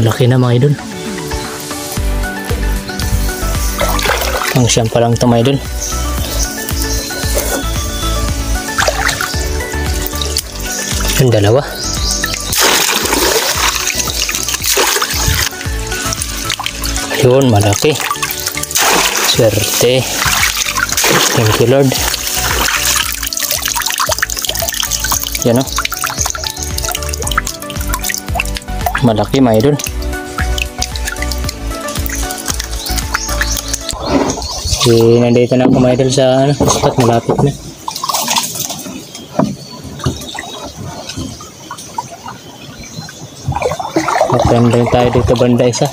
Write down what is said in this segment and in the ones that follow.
Malaki na mga idol. Ang siyam pa lang ito mga idol. Yung dalawa. Ayun, malaki. Swerte. Thank you Lord. Yan o. Malaki mga idol. Nandito na ako mga idol sa spot, malapit na. Mag-time rin tayo dito banda isa.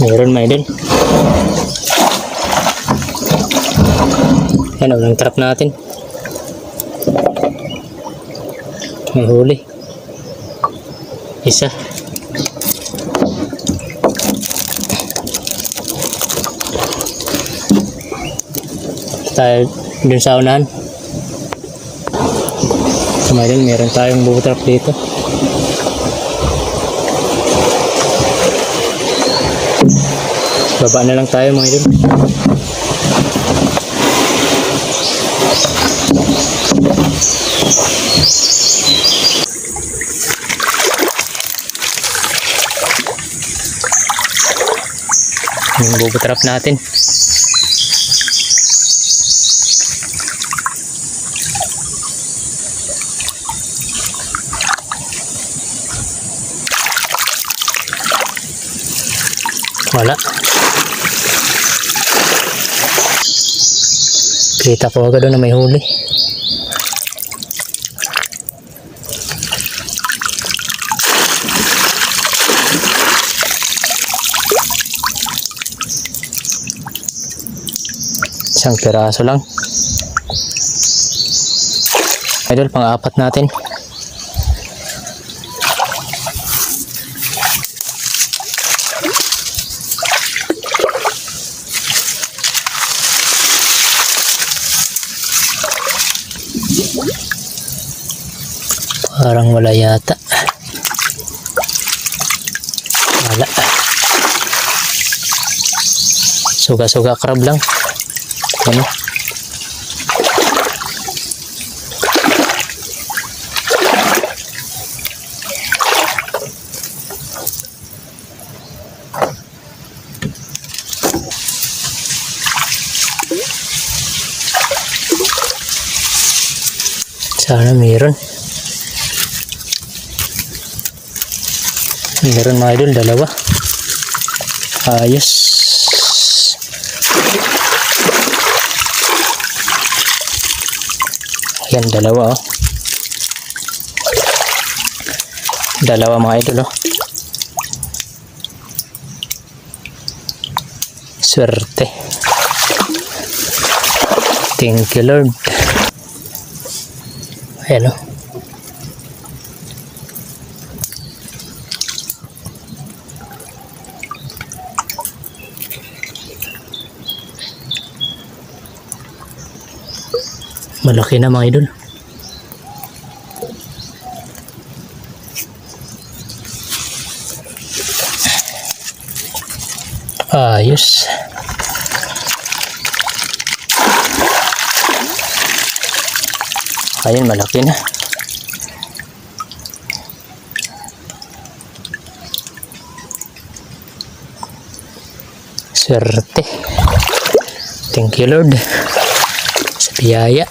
Meron mga idol. Yan, unang trap natin. May huli. Isa. Tayo dun sa unahan. So mga idol, meron tayong bubo trap dito. Baba na lang tayo mga idol. Yung bubutrap natin. Wala. Kita ko agad doon na may huli. Isang piraso lang. Idol, pang-apat natin. Parang wala yata. Wala. Suga-suga crab lang. Ano? Sana meron. Meron mga idol, dalawa. Ayos. Ayan, dalawa oh. Dalawa mga idol oh. Swerte. Thank you Lord. Ayan oh. Malaki na mga idol. Ayos. Ayun, malaki na. Swerte. Thank you Lord sa biyaya.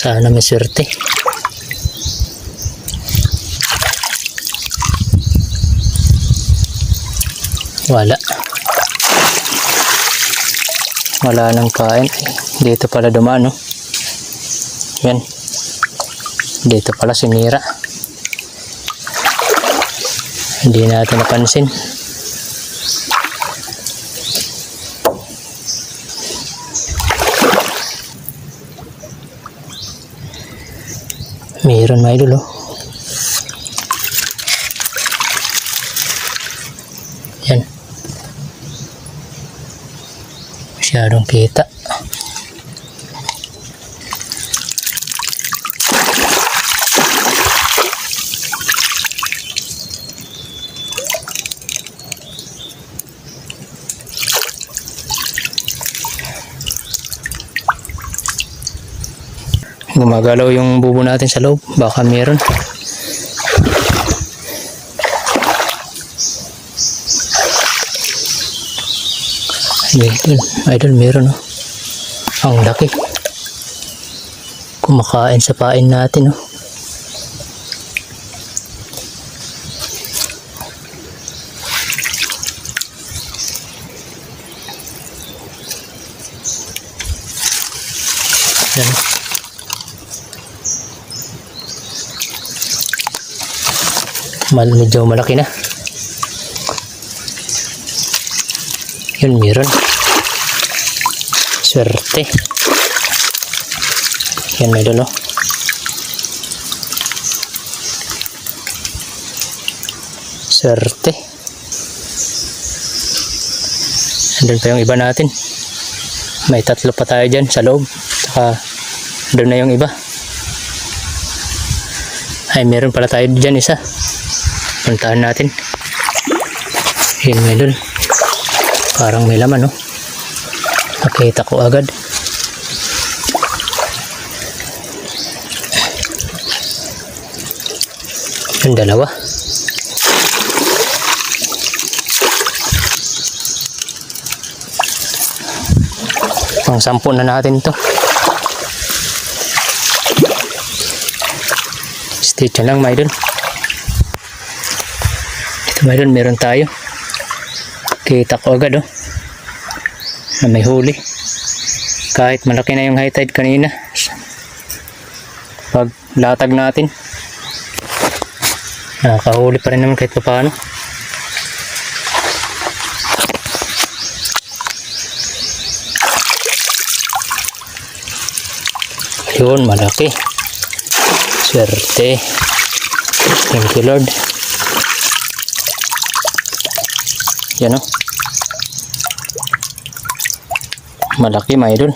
Sana may swerte. Wala. Wala nang kain. Dito pala dumaan, no? Yan. Dito pala sinira. Hindi natin napansin. Meron mga idol, oh. Yan. Masyadong kita. Gumagalaw yung bubo natin sa loob. Baka meron. Idol, meron, oh. Ang laki. Kumakain sa pain natin, oh. Yan. Medyo malaki na. Yun, meron. Swerte. Yan, may dulo. Swerte. Andun pa yung iba natin. May 3 pa tayo dyan sa loob. Saka doon na yung iba. Ay, meron pala tayo dyan isa. Puntahan natin. Yun, may dun. Parang may laman, no? Nakita ko agad. Yung 2. Pang 10 na natin to. Stay tuned lang, my idol. Mayroon, meron tayo. Kita ko agad, oh, na may huli. Kahit malaki na yung high tide kanina, pag latag natin, nakakahuli pa rin naman kahit paano. Yun, malaki. Swerte. Thank you, Lord. Yan, oh. Malaki, mga idol.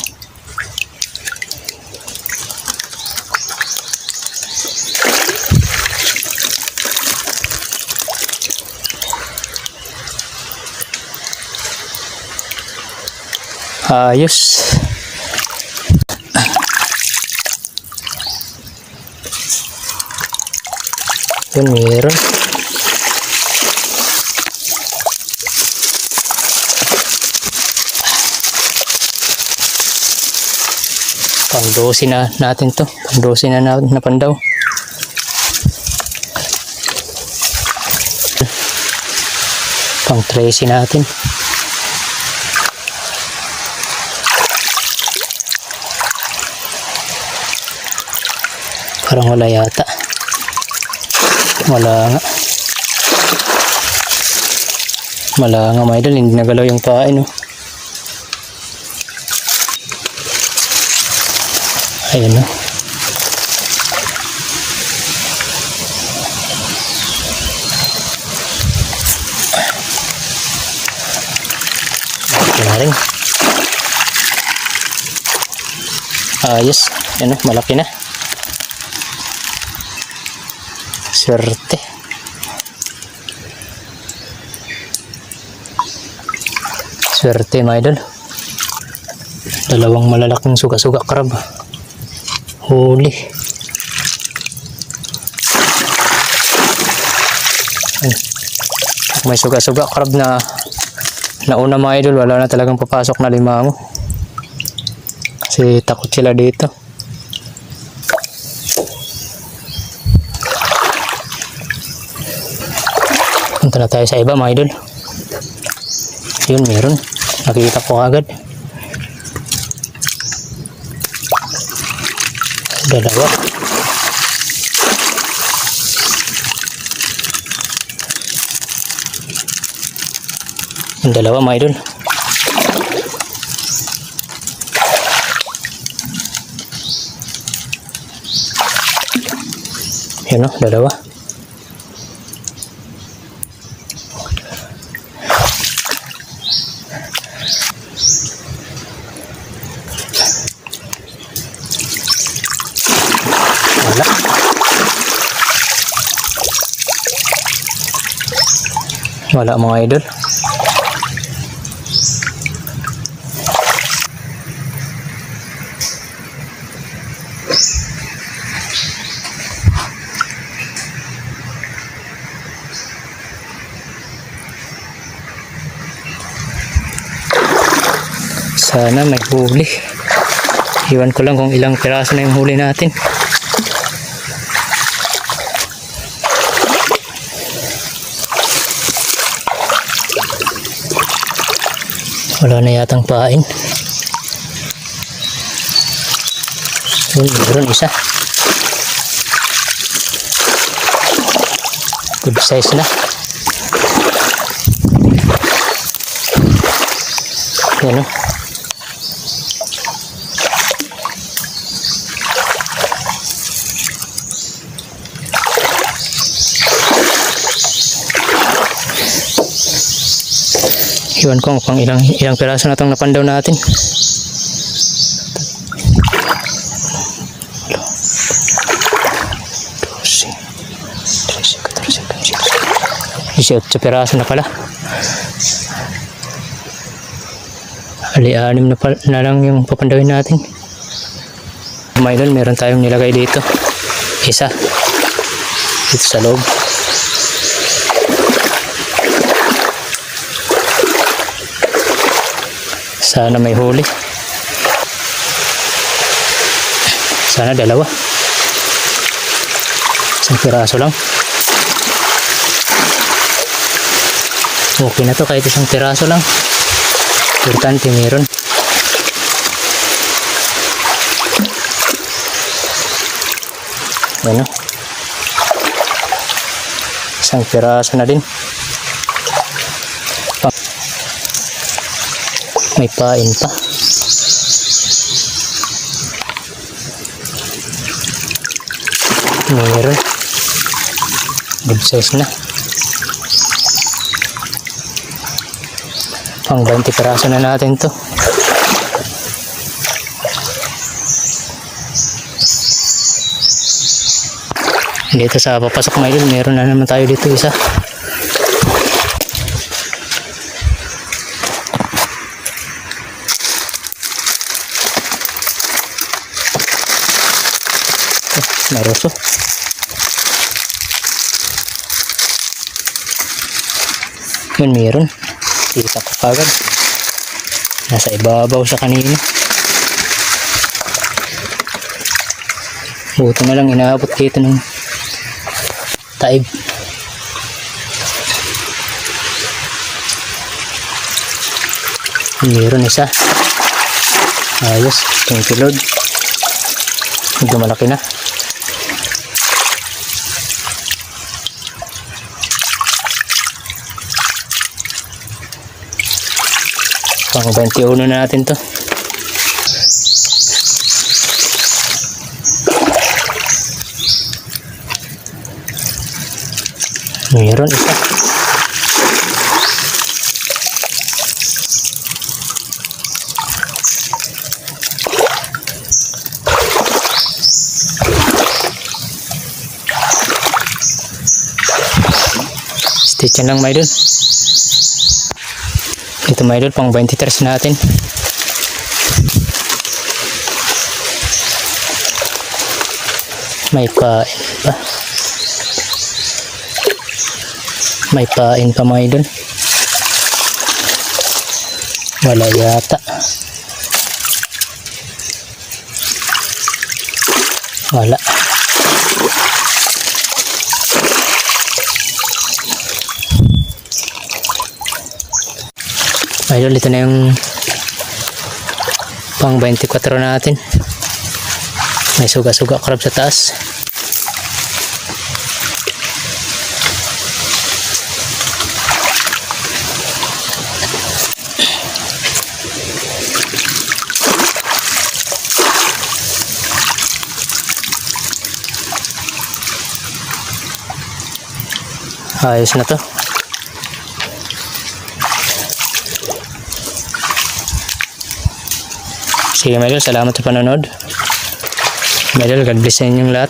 Ayos. Yun, meron. Pang-12 na natin to. Pang-12 na pandaw. Pang-13 natin. Parang wala yata. Wala nga. Wala nga, mga idol. Hindi nagalaw yung pain, oh. Ayan, no. Malaki na rin. Ayos. Ayan, no. Malaki na. Swerte. Swerte, mga idol. 2 malalaking suga-suga crab. Huli. May suga-suga crab na nauna, mga idol, wala na talagang papasok na limango. Kasi takot sila dito. Punta na tayo sa iba, mga idol. Yun, meron. Nakita ko agad. Dalawa. Yung dalawa mga idol. Yan o, dalawa. Wala. Wala mga idol. Sana may huli. Iwan ko lang kung ilang piraso na yung huli natin. Wala na yatang pain. Yun, meron isa. Good size na. Yan o. Iwan ko pang ilang piraso na itong napandaw natin. Sa piraso na pala. Ali-anim na lang yung papandawin natin. Mga idol, meron tayong nilagay dito. Isa. Dito sa loob. Sana may huli. Sana dalawa. Isang piraso lang. Okay na to kahit isang piraso lang. Importante meron. Ano? Isang piraso na din. May pain pa. Meron. Good size na. Pang 20 piraso na natin to. Dito sa papasok mga idol, meron na naman tayo dito isa. Maroso. Yun, meron. Kita ko kagad. Nasa ibabaw sa kanina. Buto na lang inaabot dito ng taib. Meron isa. Ayos. Thank you Lord. Medyo malaki na. Pang 21 na natin to. Meron isa. Stitchan lang mga idol. Ito mga idol, pang 23 natin. May pain pa. May pain pa mga idol. Wala yata. Wala. Idol, ito na yung pang 24 natin. May suga-suga crab sa taas. Ayos na to. Sige mga idol, salamat sa panonood. Mga idol, God bless sa inyong lahat.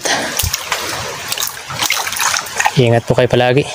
Ingat po kayo palagi.